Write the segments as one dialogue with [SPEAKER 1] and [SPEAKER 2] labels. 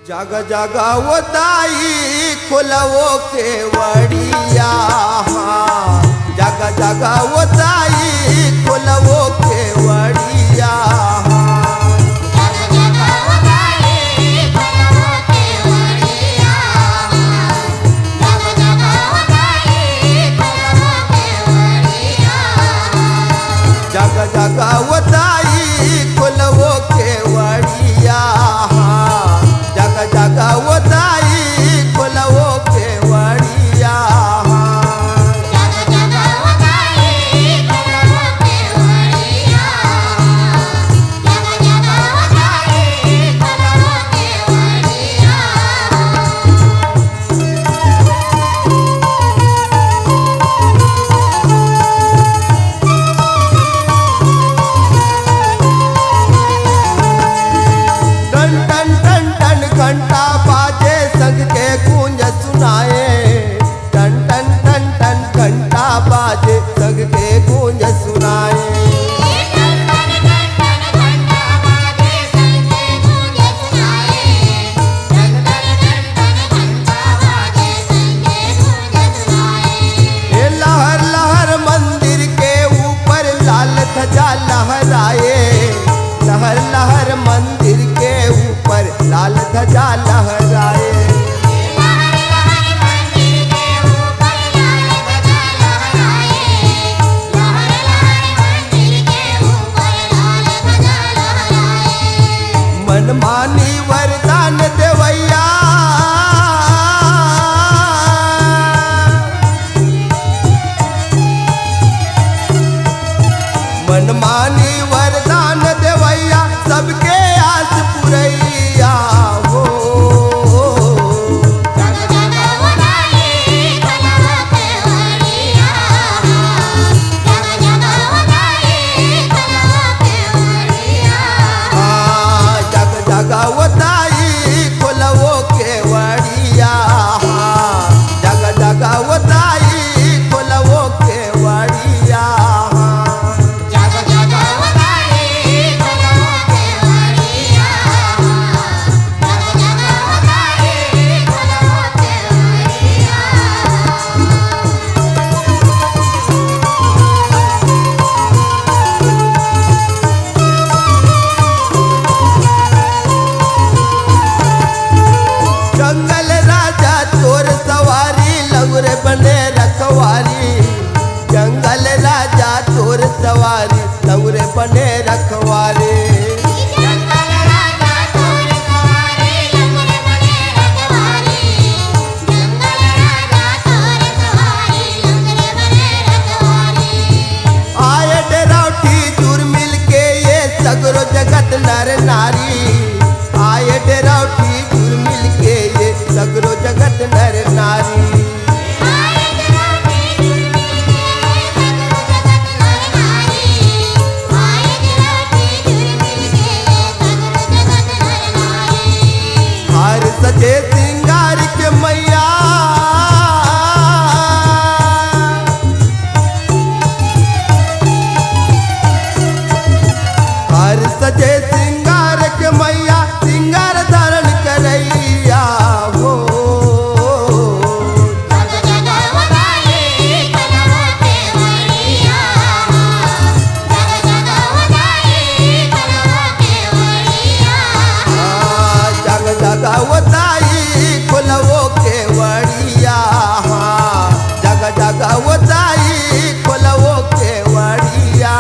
[SPEAKER 1] जग जगावो ताई खोलवो केवड़िया, जग जगावो ताई खोलवो केवड़िया। जग जगावो ताई खोलवो केवड़िया, जग जगावो ताई खोलवो केवड़िया। घंटा बाजे संग के गूंज सुनाए, टन टन टन टन घंटा बाजे संग के गूंज सुनाए। लहर लहर मंदिर के ऊपर लाल ध्वजा लहराए, लहर लहर मंदिर के ऊपर लाल ध्वजा लहराए। मनमानी वरदान देवैया, मनमानी वरदान देवैया सबके आस पुरैया हो। जग जगावो ताई खोलवो केवड़िया, जग जगावो ताई खोलवो केवड़िया। जंगल राजा तोर सवारी लंगुर बने रखवारी, जंगल राजा तोर सवारी लंगुर बने रखवारी। आए डेराउठी दूर मिल के ये सगरो जगत नर नारी, आए डेराउठी दूर मिल के ये सगरो जगत नर नारी। हार सजे सिंगार के मैया, हार सजे सिंगार के मैया सिंगार धारण करैया हो। जग जगावो ताई खोलवो केवड़िया, जग जगावो ताई खोलवो केवड़िया।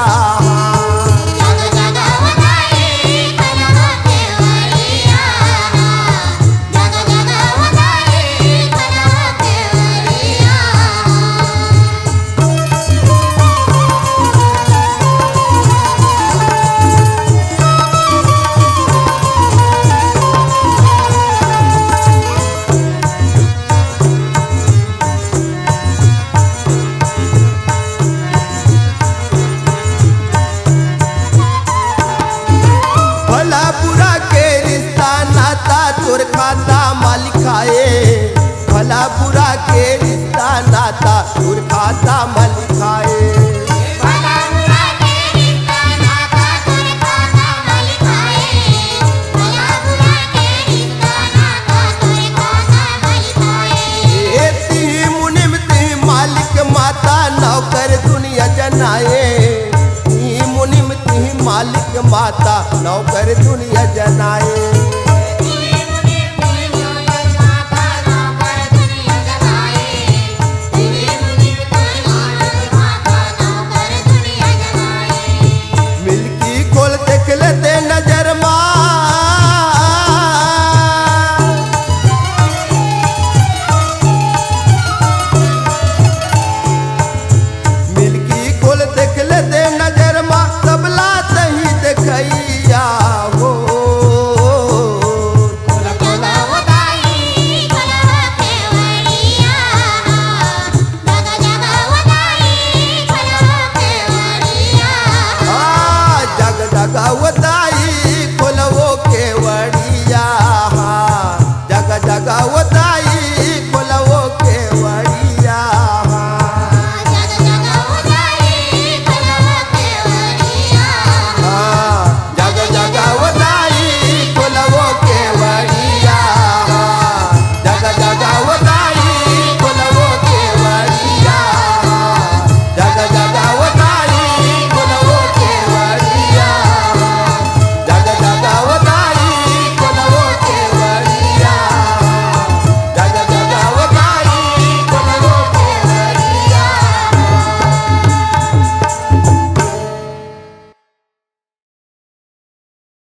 [SPEAKER 1] भला बुरा के रिश्ता नाता तोर खाता मालिक खाए, भला बुरा के रिश्ता नाता तोर खाता मालिक खाए।
[SPEAKER 2] भला बुरा के रिश्ता नाता
[SPEAKER 1] नौकर दुनिया जनाए